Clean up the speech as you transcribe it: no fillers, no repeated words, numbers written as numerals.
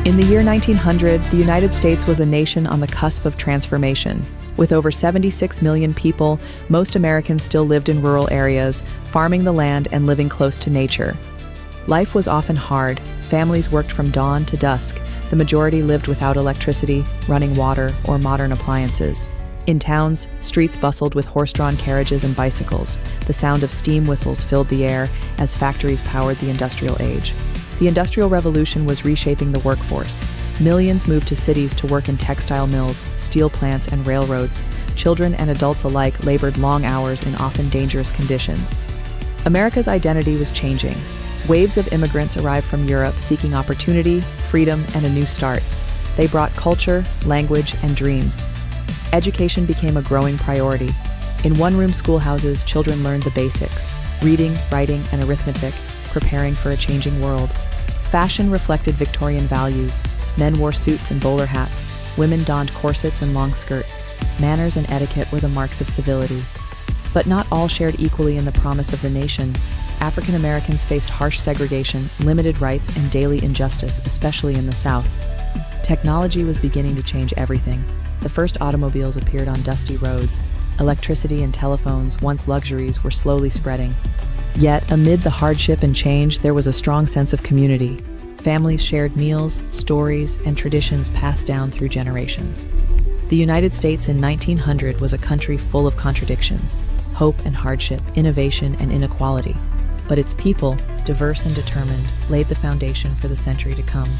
In the year 1900, the United States was a nation on the cusp of transformation. With over 76 million people, most Americans still lived in rural areas, farming the land and living close to nature. Life was often hard. Families worked from dawn to dusk. The majority lived without electricity, running water, or modern appliances. In towns, streets bustled with horse-drawn carriages and bicycles. The sound of steam whistles filled the air as factories powered the industrial age. The Industrial Revolution was reshaping the workforce. Millions moved to cities to work in textile mills, steel plants, and railroads. Children and adults alike labored long hours in often dangerous conditions. America's identity was changing. Waves of immigrants arrived from Europe seeking opportunity, freedom, and a new start. They brought culture, language, and dreams. Education became a growing priority. In one-room schoolhouses, children learned the basics: reading, writing, and arithmetic, preparing for a changing world. Fashion reflected Victorian values. Men wore suits and bowler hats. Women donned corsets and long skirts. Manners and etiquette were the marks of civility. But not all shared equally in the promise of the nation. African Americans faced harsh segregation, limited rights, and daily injustice, especially in the South. Technology was beginning to change everything. The first automobiles appeared on dusty roads. Electricity and telephones, once luxuries, were slowly spreading. Yet, amid the hardship and change, there was a strong sense of community. Families shared meals, stories, and traditions passed down through generations. The United States in 1900 was a country full of contradictions: hope and hardship, innovation and inequality. But its people, diverse and determined, laid the foundation for the century to come.